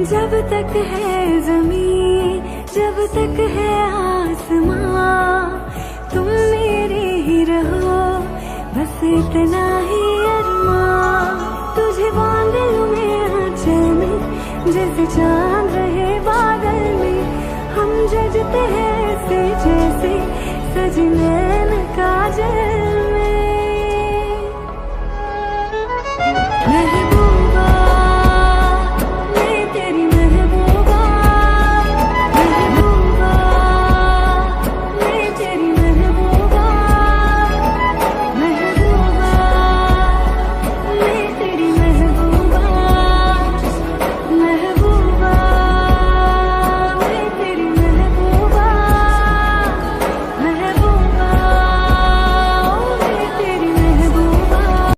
जब तक है ज़मीं, जब तक है आसमां, तुम मेरे ही रहो, बस इतना ही अरमां। तुझे बांध लूं मैं आंचल में, जैसे चांद रहे बादल में। हम जजते हैं ऐसे जैसे सजने